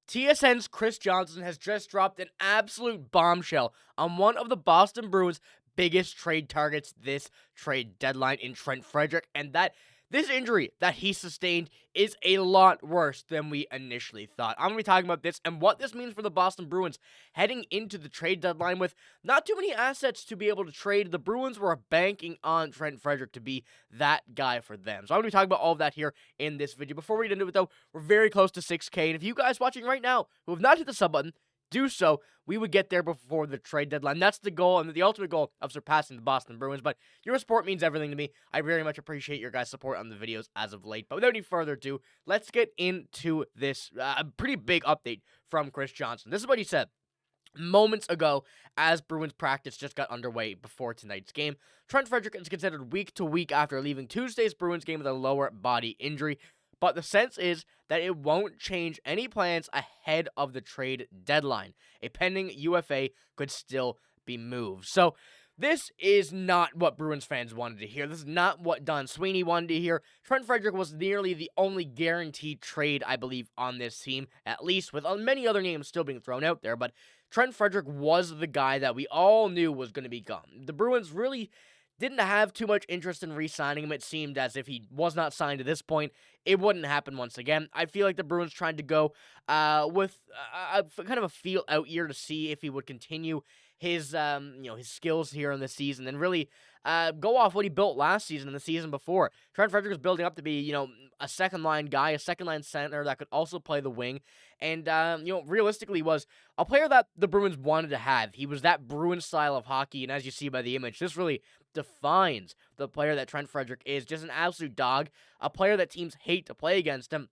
TSN's Chris Johnston has just dropped an absolute bombshell on one of the Boston Bruins' biggest trade targets this trade deadline in Trent Frederic, and that this injury that he sustained is a lot worse than we initially thought. I'm going to be talking about this and what this means for the Boston Bruins heading into the trade deadline with not too many assets to be able to trade. The Bruins were banking on Trent Frederic to be that guy for them. So I'm going to be talking about all of that here in this video. Before we get into it, though, we're very close to 6K, and if you guys watching right now who have not hit the sub button, do so. We would get there before the trade deadline. That's the goal and the ultimate goal of surpassing the Boston Bruins. But your support means everything to me. I very much appreciate your guys' support on the videos as of late. But without any further ado, let's get into this pretty big update from Chris Johnston. This is what he said moments ago as Bruins practice just got underway before tonight's game. Trent Frederic is considered week to week after leaving Tuesday's Bruins game with a lower body injury. But the sense is that it won't change any plans ahead of the trade deadline. A pending UFA could still be moved. So this is not what Bruins fans wanted to hear. This is not what Don Sweeney wanted to hear. Trent Frederic was nearly the only guaranteed trade, I believe, on this team, at least with many other names still being thrown out there. But Trent Frederic was the guy that we all knew was going to be gone. The Bruins really didn't have too much interest in re-signing him. It seemed as if he was not signed to this point. It wouldn't happen once again. I feel like the Bruins tried to go with kind of a feel-out year to see if he would continue his his skills here in this season and really go off what he built last season and the season before. Trent Frederic was building up to be, a second-line guy, a second-line center that could also play the wing, and, realistically was a player that the Bruins wanted to have. He was that Bruins style of hockey, and as you see by the image, this really defines the player that Trent Frederic is. Just an absolute dog, a player that teams hate to play against him.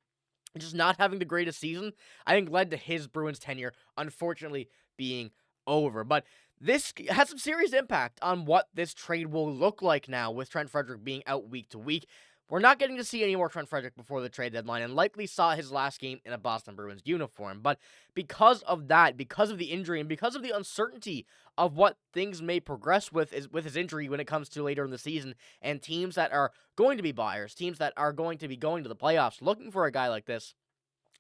Just not having the greatest season, I think, led to his Bruins tenure, unfortunately, being over. But this has some serious impact on what this trade will look like now with Trent Frederic being out week to week. We're not getting to see any more Trent Frederic before the trade deadline and likely saw his last game in a Boston Bruins uniform. But because of that, because of the injury, and because of the uncertainty of what things may progress with his injury when it comes to later in the season, and teams that are going to be buyers, teams that are going to be going to the playoffs looking for a guy like this,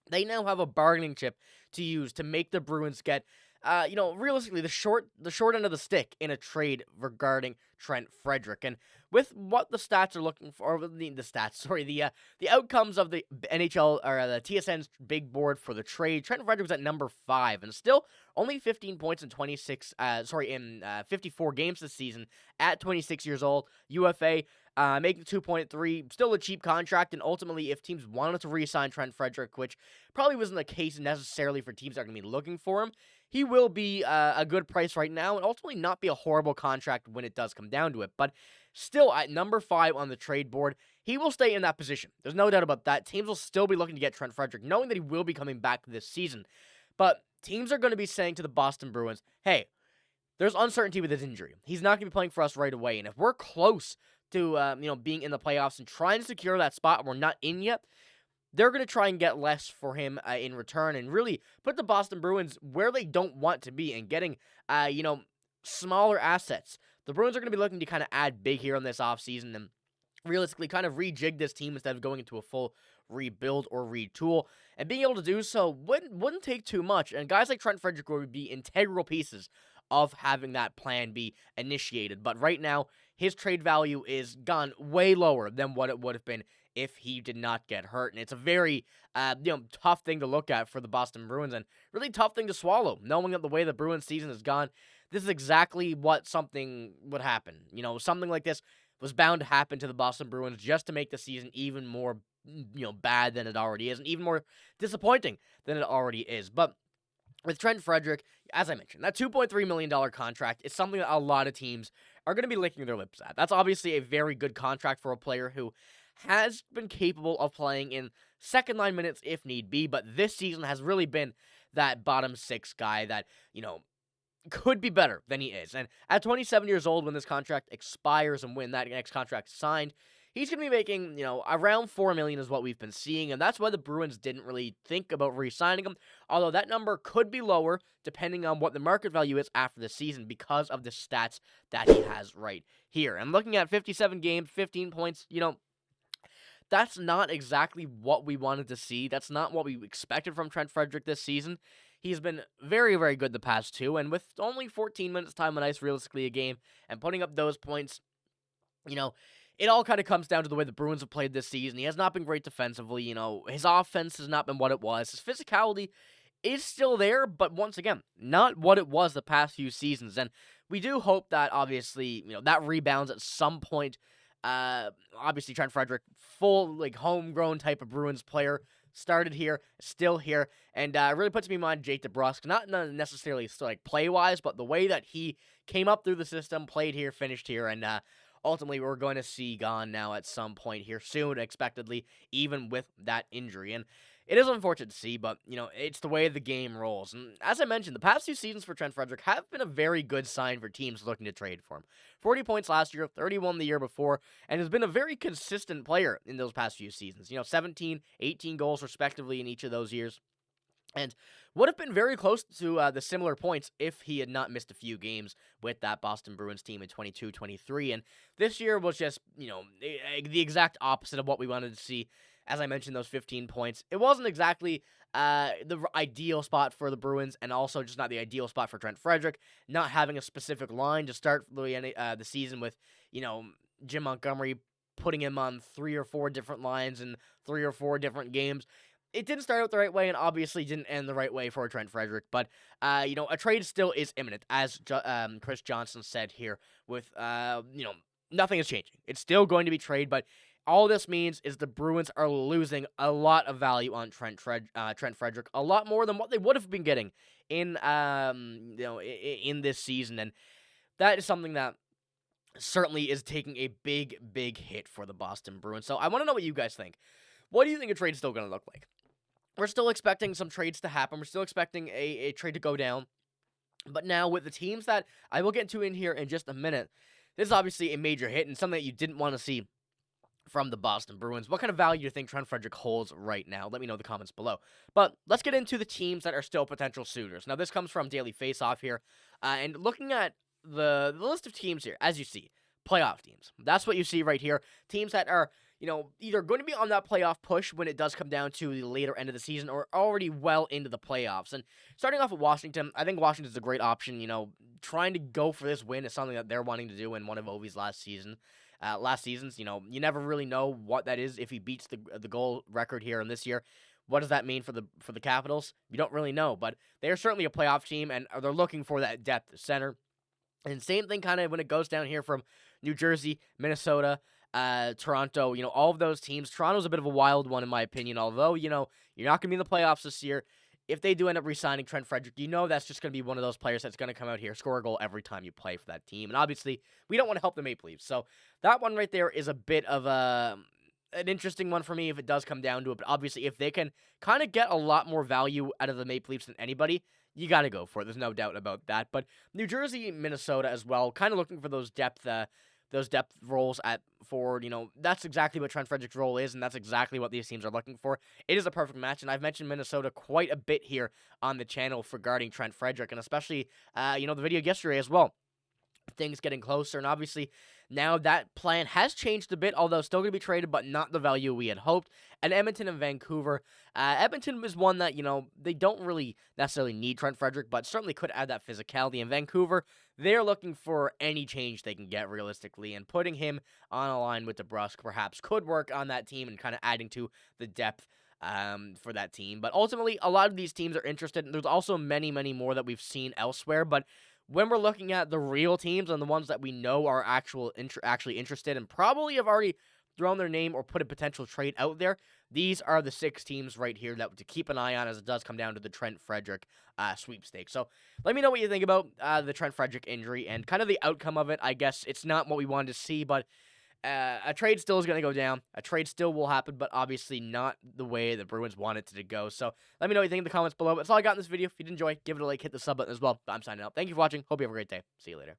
they now have a bargaining chip to use to make the Bruins get realistically, the short end of the stick in a trade regarding Trent Frederic. And with what the stats are looking for, the outcomes of the NHL or the TSN's big board for the trade, Trent Frederic was at number 5 and still only 15 points in 54 games this season at 26 years old. UFA making 2.3, still a cheap contract, and ultimately, if teams wanted to re-sign Trent Frederic, which probably wasn't the case necessarily for teams that are going to be looking for him, he will be a good price right now, and ultimately not be a horrible contract when it does come down to it. But still, at number 5 on the trade board, he will stay in that position. There's no doubt about that. Teams will still be looking to get Trent Frederic, knowing that he will be coming back this season. But teams are going to be saying to the Boston Bruins, hey, there's uncertainty with his injury. He's not going to be playing for us right away, and if we're close to being in the playoffs and trying to secure that spot, and we're not in yet, they're going to try and get less for him in return and really put the Boston Bruins where they don't want to be and getting, smaller assets. The Bruins are going to be looking to kind of add big here in this offseason and realistically kind of rejig this team instead of going into a full rebuild or retool. And being able to do so wouldn't take too much. And guys like Trent Frederic would be integral pieces of having that plan be initiated. But right now, his trade value is gone way lower than what it would have been if he did not get hurt. And it's a very, tough thing to look at for the Boston Bruins and really tough thing to swallow, knowing that the way the Bruins season has gone, this is exactly what something would happen. Something like this was bound to happen to the Boston Bruins just to make the season even more, bad than it already is and even more disappointing than it already is. But with Trent Frederic, as I mentioned, that $2.3 million contract is something that a lot of teams are going to be licking their lips at. That's obviously a very good contract for a player who has been capable of playing in second-line minutes if need be, but this season has really been that bottom 6 guy that, could be better than he is. And at 27 years old, when this contract expires and when that next contract is signed, he's going to be making, around $4 million is what we've been seeing, and that's why the Bruins didn't really think about re-signing him, although that number could be lower depending on what the market value is after the season because of the stats that he has right here. And looking at 57 games, 15 points, That's not exactly what we wanted to see. That's not what we expected from Trent Frederic this season. He's been very, very good the past two, and with only 14 minutes time on ice realistically a game and putting up those points, you know, it all kind of comes down to the way the Bruins have played this season. He has not been great defensively. His offense has not been what it was. His physicality is still there, but once again, not what it was the past few seasons. And we do hope that, obviously, that rebounds at some point. Obviously, Trent Frederic, full, homegrown type of Bruins player, started here, still here, and really puts me in mind Jake DeBrusk, not necessarily play-wise, but the way that he came up through the system, played here, finished here, and ultimately we're going to see gone now at some point here soon, expectedly, even with that injury. And it is unfortunate to see, but, it's the way the game rolls. And as I mentioned, the past two seasons for Trent Frederic have been a very good sign for teams looking to trade for him. 40 points last year, 31 the year before, and has been a very consistent player in those past few seasons. 17, 18 goals respectively in each of those years. And would have been very close to the similar points if he had not missed a few games with that Boston Bruins team in 22-23. And this year was just, the exact opposite of what we wanted to see. As I mentioned, those 15 points. It wasn't exactly the ideal spot for the Bruins, and also just not the ideal spot for Trent Frederic. Not having a specific line to start the season with, Jim Montgomery putting him on 3 or 4 different lines in 3 or 4 different games. It didn't start out the right way, and obviously didn't end the right way for Trent Frederic. But, a trade still is imminent, as Chris Johnston said here, with, nothing is changing. It's still going to be trade, but all this means is the Bruins are losing a lot of value on Trent Frederic, a lot more than what they would have been getting in this season, and that is something that certainly is taking a big, big hit for the Boston Bruins. So I want to know what you guys think. What do you think a trade is still going to look like? We're still expecting some trades to happen. We're still expecting a trade to go down. But now with the teams that I will get into in here in just a minute, this is obviously a major hit and something that you didn't want to see from the Boston Bruins. What kind of value do you think Trent Frederic holds right now? Let me know in the comments below. But let's get into the teams that are still potential suitors. Now, this comes from Daily Faceoff here. And looking at the list of teams here, as you see, playoff teams. That's what you see right here. Teams that are, either going to be on that playoff push when it does come down to the later end of the season, or already well into the playoffs. And starting off with Washington, I think Washington's a great option. Trying to go for this win is something that they're wanting to do in one of Ovi's last season's. You never really know what that is if he beats the goal record here in this year. What does that mean for the Capitals? You don't really know, but they're certainly a playoff team, and they're looking for that depth at center. And same thing kind of when it goes down here from New Jersey, Minnesota, Toronto, all of those teams. Toronto's a bit of a wild one in my opinion, although, you're not going to be in the playoffs this year. If they do end up re-signing Trent Frederic, that's just going to be one of those players that's going to come out here, score a goal every time you play for that team. And obviously, we don't want to help the Maple Leafs. So that one right there is a bit of an interesting one for me if it does come down to it. But obviously, if they can kind of get a lot more value out of the Maple Leafs than anybody, you got to go for it. There's no doubt about that. But New Jersey, Minnesota as well, kind of looking for those depth roles at forward. That's exactly what Trent Frederic's role is, and that's exactly what these teams are looking for. It is a perfect match, and I've mentioned Minnesota quite a bit here on the channel regarding Trent Frederic, and especially, the video yesterday as well. Things getting closer, and obviously now that plan has changed a bit, although still going to be traded, but not the value we had hoped. And Edmonton and Vancouver. Edmonton is one that, they don't really necessarily need Trent Frederic, but certainly could add that physicality. In Vancouver, they're looking for any change they can get realistically, and putting him on a line with DeBrusk perhaps could work on that team and kind of adding to the depth for that team. But ultimately, a lot of these teams are interested, and there's also many, many more that we've seen elsewhere, but when we're looking at the real teams and the ones that we know are actually interested and probably have already thrown their name or put a potential trade out there, these are the 6 teams right here that to keep an eye on as it does come down to the Trent Frederic sweepstakes. So let me know what you think about the Trent Frederic injury and kind of the outcome of it. I guess it's not what we wanted to see, but a trade still is going to go down. A trade still will happen, but obviously not the way the Bruins want it to go. So let me know what you think in the comments below. That's all I got in this video. If you did enjoy, give it a like, hit the sub button as well. I'm signing out. Thank you for watching. Hope you have a great day. See you later.